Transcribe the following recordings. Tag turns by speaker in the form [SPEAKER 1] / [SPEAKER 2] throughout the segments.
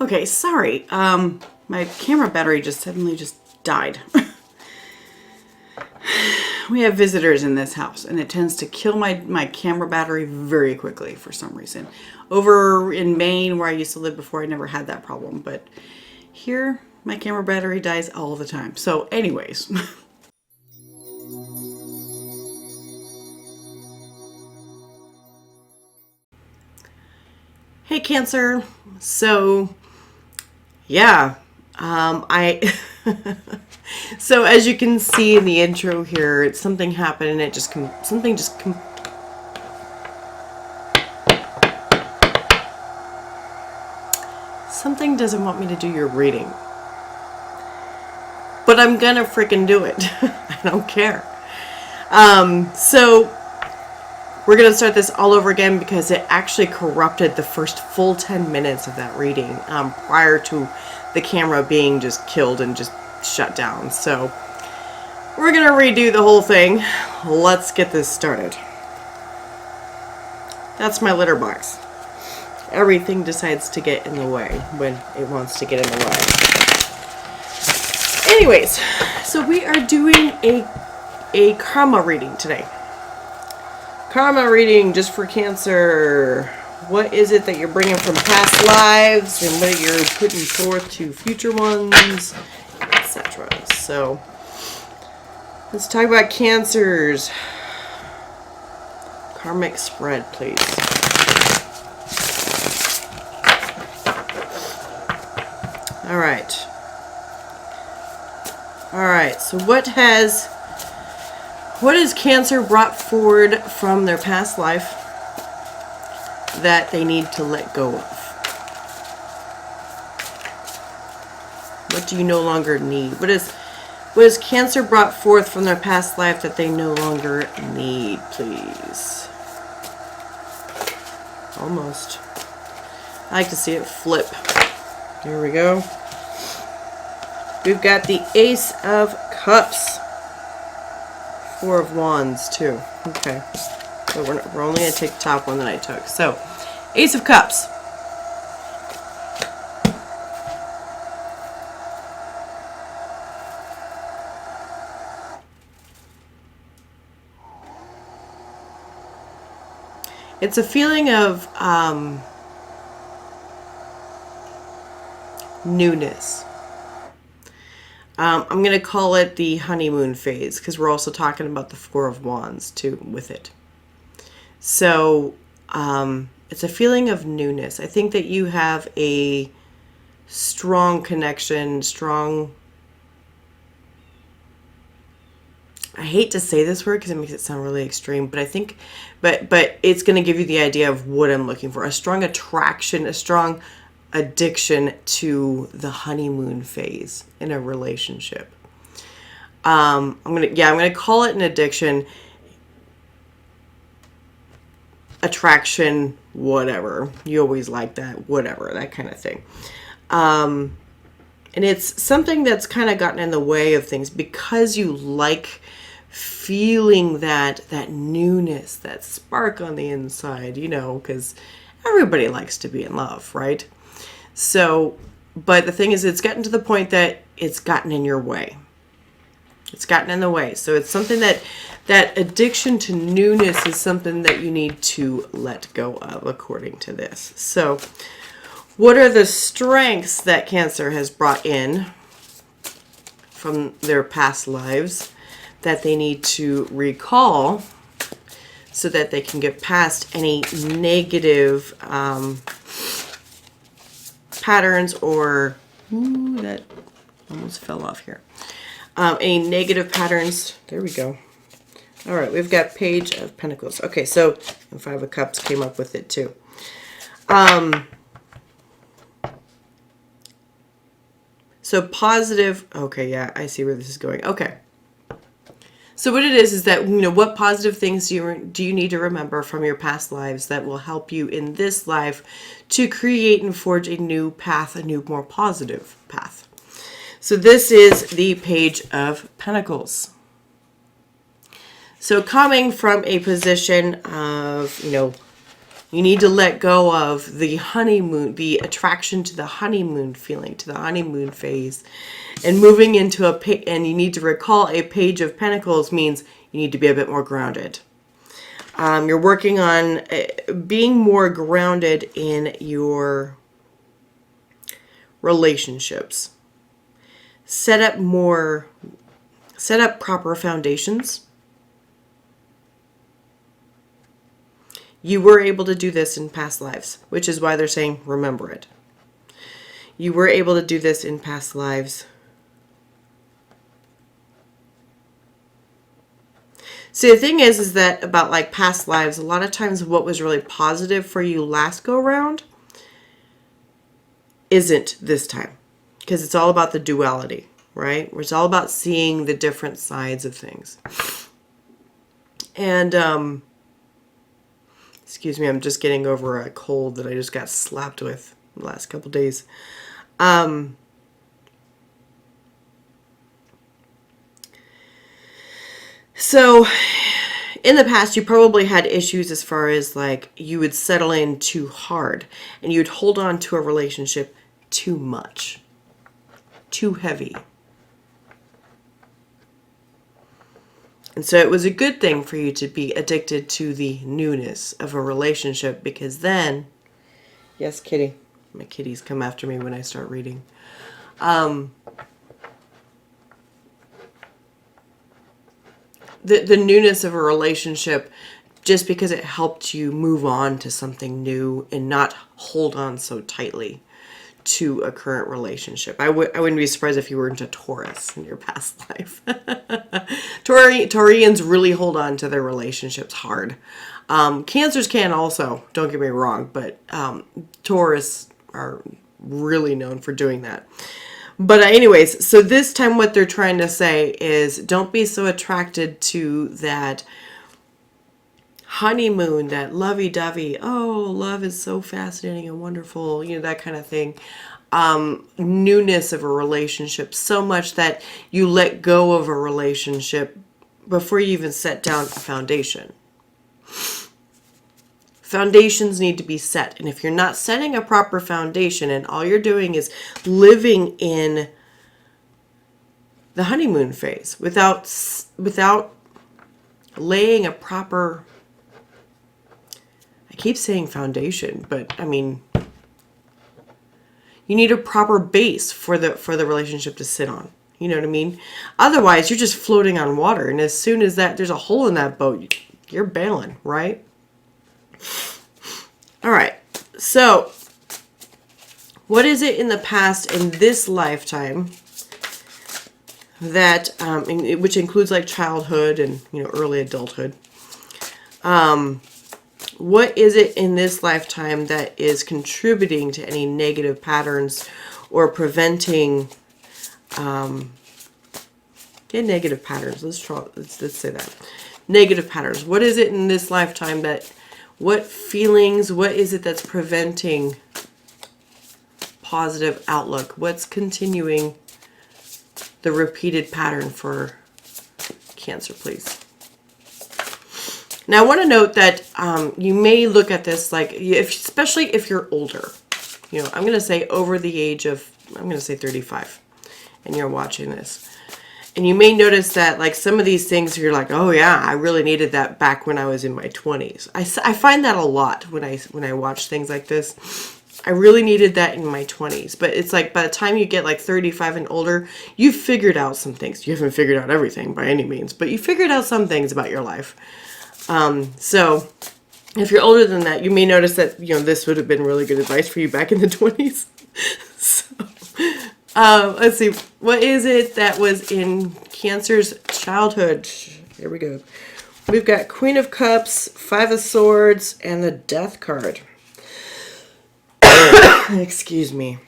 [SPEAKER 1] Okay, sorry. My camera battery just suddenly just died. We have visitors in this house, and it tends to kill my camera battery very quickly for some reason. Over in Maine, where I used to live before, I never had that problem, but here, my camera battery dies all the time. So anyways. Hey, Cancer. So, yeah, I... So as you can see in the intro here, something happened and it just something doesn't want me to do your reading. But I'm gonna freaking do it. I don't care. So we're gonna start this all over again because it actually corrupted the first full 10 minutes of that reading prior to the camera being just killed and just shut down. So we're gonna redo the whole thing. Let's get this started. That's my litter box. Everything decides to get in the way when it wants to get in the way. Anyways, so we are doing a karma reading today. Karma reading just for Cancer. What is it that you're bringing from past lives and what you're putting forth to future ones, etc. So let's talk about Cancer's karmic spread, please. All right. All right. So what has Cancer brought forward from their past life that they need to let go of? What do you no longer need? What is Cancer brought forth from their past life that they no longer need, please? Almost. I like to see it flip. Here we go. We've got the Ace of Cups. Four of Wands, too. Okay. So we're only going to take the top one that I took. So, Ace of Cups. It's a feeling of newness. I'm going to call it the honeymoon phase because we're also talking about the Four of Wands too with it. So it's a feeling of newness. I think that you have a strong connection, I hate to say this word because it makes it sound really extreme, but I think, but it's going to give you the idea of what I'm looking for. A strong attraction, a strong addiction to the honeymoon phase in a relationship. I'm gonna call it an addiction, attraction, whatever. You always like that, whatever, that kind of thing. And it's something that's kind of gotten in the way of things because you like feeling that newness, that spark on the inside, you know, because everybody likes to be in love, right? So, but the thing is, it's gotten to the point that it's gotten in your way. It's gotten in the way. So it's something that addiction to newness is something that you need to let go of, according to this. So what are the strengths that Cancer has brought in from their past lives that they need to recall so that they can get past any negative patterns or that almost fell off here. Any negative patterns. There we go. All right, we've got Page of Pentacles. Okay, so and Five of Cups came up with it too. So positive. Okay, yeah, I see where this is going. Okay. So what it is that, you know, what positive things do you need to remember from your past lives that will help you in this life to create and forge a new path, a new, more positive path. So this is the Page of Pentacles. So coming from a position of, you know, You need to let go of the honeymoon, the attraction to the honeymoon feeling, to the honeymoon phase. And moving into and you need to recall a Page of Pentacles means you need to be a bit more grounded. You're working on being more grounded in your relationships. Set up proper foundations. You were able to do this in past lives, which is why they're saying remember it. You were able to do this in past lives. See, the thing is that about like past lives, a lot of times what was really positive for you last go round isn't this time. Because it's all about the duality, right? It's all about seeing the different sides of things. And, excuse me, I'm just getting over a cold that I just got slapped with the last couple days. So in the past, you probably had issues as far as like you would settle in too hard and you'd hold on to a relationship too much, too heavy. And so it was a good thing for you to be addicted to the newness of a relationship, because then, yes, kitty, my kitties come after me when I start reading. The newness of a relationship, just because it helped you move on to something new and not hold on so tightly to a current relationship. I wouldn't be surprised if you were into Taurus in your past life. Taurians really hold on to their relationships hard. Cancers can also, don't get me wrong, but Taurus are really known for doing that. But anyways, so this time what they're trying to say is don't be so attracted to that honeymoon, that lovey-dovey, oh, love is so fascinating and wonderful, you know, that kind of thing. Newness of a relationship, so much that you let go of a relationship before you even set down a foundation. Foundations need to be set. And if you're not setting a proper foundation and all you're doing is living in the honeymoon phase without laying a proper, I keep saying foundation, but I mean, you need a proper base for the relationship to sit on. You know what I mean? Otherwise, you're just floating on water. And as soon as there's a hole in that boat, you're bailing, right? All right. So, what is it in the past in this lifetime that, which includes like childhood and, you know, early adulthood? What is it in this lifetime that is contributing to any negative patterns or preventing negative patterns? Let's say that. Negative patterns. What is it in this lifetime what feelings, what is it that's preventing positive outlook? What's continuing the repeated pattern for Cancer, please? Now, I want to note that you may look at this like, especially if you're older. You know, I'm going to say over the age of, I'm going to say 35, and you're watching this. And you may notice that like some of these things you're like, oh yeah, I really needed that back when I was in my 20s. I find that a lot when I watch things like this. I really needed that in my 20s. But it's like by the time you get like 35 and older, you've figured out some things. You haven't figured out everything by any means, but you figured out some things about your life. So if you're older than that, you may notice that, you know, this would have been really good advice for you back in the 20s. So, let's see. What is it that was in Cancer's childhood? Here we go. We've got Queen of Cups, Five of Swords, and the Death card. Excuse me.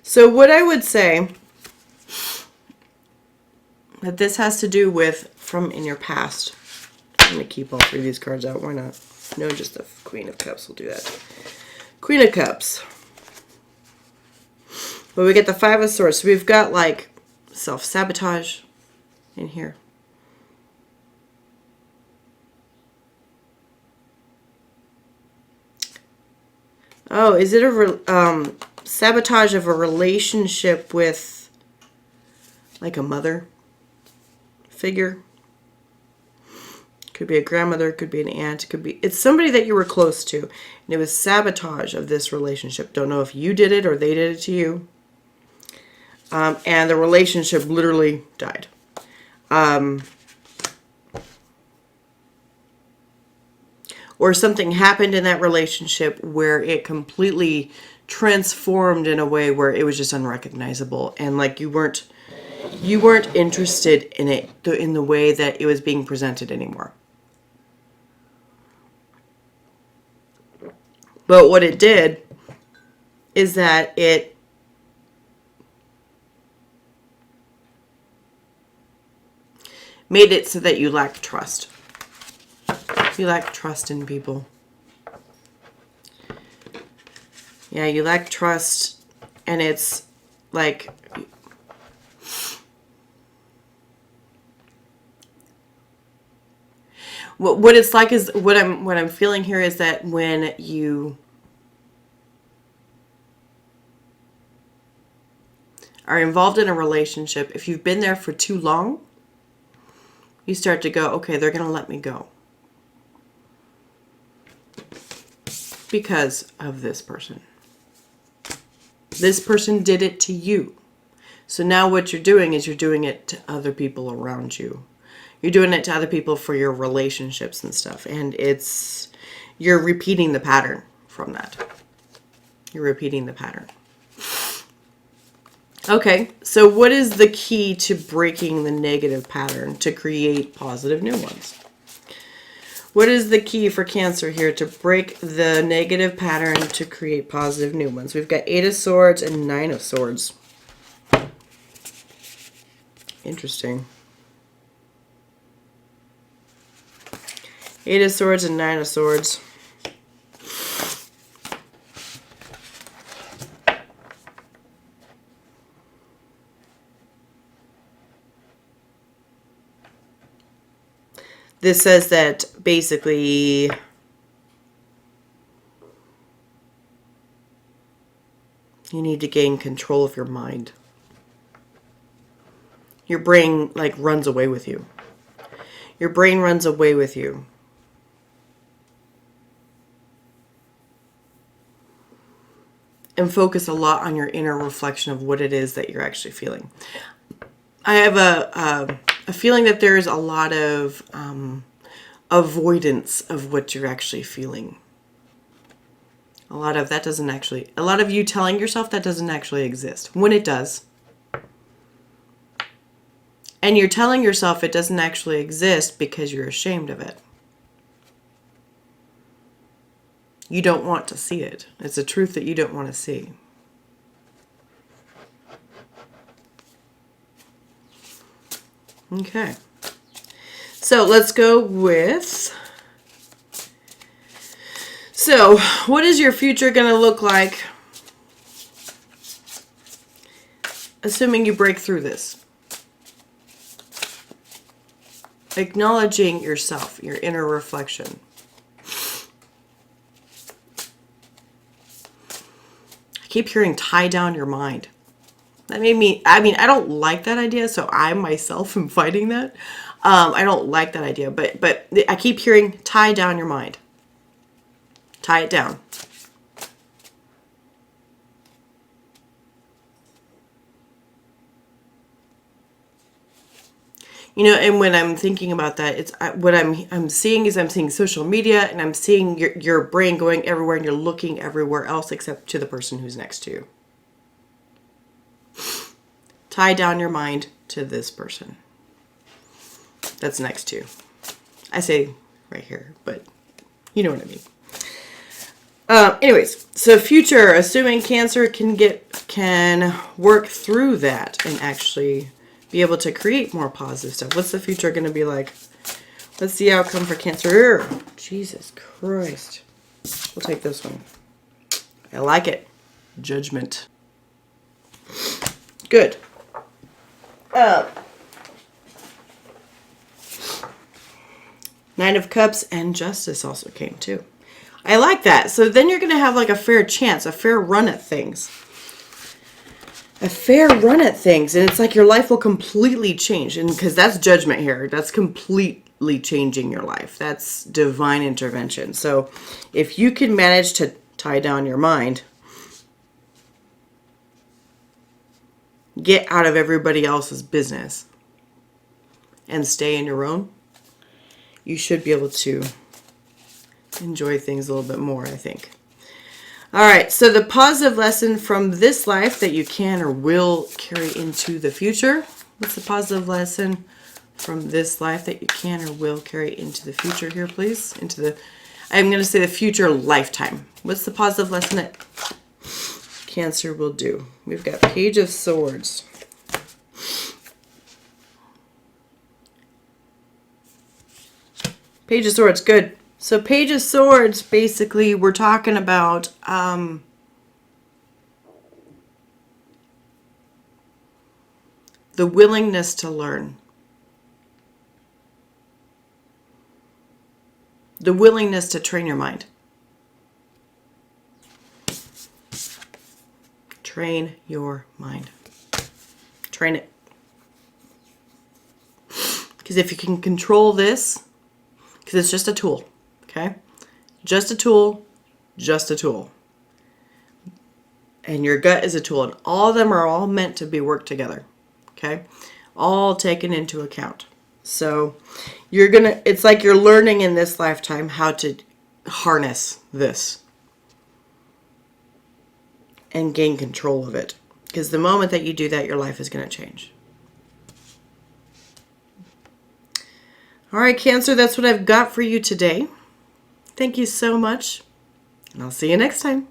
[SPEAKER 1] So what I would say that this has to do with from in your past. I'm going to keep all 3 of these cards out. Why not? No, just the Queen of Cups will do that. Queen of Cups. But we get the 5 of Swords. So we've got like self-sabotage in here. Oh, is it a sabotage of a relationship with like a mother figure? Could be a grandmother, could be an aunt, could be, it's somebody that you were close to. And it was sabotage of this relationship. Don't know if you did it or they did it to you. And the relationship literally died. Or something happened in that relationship where it completely transformed in a way where it was just unrecognizable. And like you weren't interested in it in the way that it was being presented anymore. But what it did is that it made it so that you lacked trust. You lack trust in people. Yeah, you lack trust, and it's like what it's like is what I'm feeling here is that when you are involved in a relationship, if you've been there for too long, you start to go, okay, they're going to let me go. Because of this person. This person did it to you. So now what you're doing is you're doing it to other people around you. You're doing it to other people for your relationships and stuff. And you're repeating the pattern from that. You're repeating the pattern. Okay, so what is the key to breaking the negative pattern to create positive new ones? What is the key for Cancer here to break the negative pattern to create positive new ones? We've got 8 of Swords and 9 of Swords. Interesting. 8 of Swords and 9 of Swords. This says that basically you need to gain control of your mind. Your brain like runs away with you. Your brain runs away with you. And focus a lot on your inner reflection of what it is that you're actually feeling. I have a feeling that there's a lot of avoidance of what you're actually feeling. A lot of you telling yourself that doesn't actually exist, when it does. And you're telling yourself it doesn't actually exist because you're ashamed of it. You don't want to see it. It's a truth that you don't want to see. Okay. So let's go with... So, what is your future going to look like? Assuming you break through this. Acknowledging yourself, your inner reflection. I keep hearing tie down your mind. That made me, I don't like that idea, so I myself am fighting that. I don't like that idea, but I keep hearing tie down your mind. Tie it down. You know, and when I'm thinking about that, it's what I'm seeing is I'm seeing social media, and I'm seeing your brain going everywhere, and you're looking everywhere else except to the person who's next to you. Tie down your mind to this person that's next to you. I say right here, but you know what I mean. Anyways, so future, assuming Cancer can work through that and actually be able to create more positive stuff. What's the future going to be like? What's the outcome for Cancer? Jesus Christ. We'll take this one. I like it. Judgment. Good. Nine of Cups and Justice also came too. I like that. So then you're going to have like a fair chance, a fair run at things. A fair run at things. And it's like your life will completely change. And because that's judgment here. That's completely changing your life. That's divine intervention. So if you can manage to tie down your mind, get out of everybody else's business, and stay in your own, you should be able to enjoy things a little bit more, I think. All right, so the positive lesson from this life that you can or will carry into the future. What's the positive lesson from this life that you can or will carry into the future here, please? I'm going to say the future lifetime. What's the positive lesson that Cancer will do? We've got Page of Swords. Page of Swords, good. So Page of Swords, basically, we're talking about the willingness to learn. The willingness to train your mind. Train your mind. Train it. Because if you can control this, because it's just a tool, okay? Just a tool, just a tool. And your gut is a tool, and all of them are all meant to be worked together, okay? All taken into account. So it's like you're learning in this lifetime how to harness this and gain control of it. Because the moment that you do that, your life is going to change. All right, Cancer, that's what I've got for you today. Thank you so much, and I'll see you next time.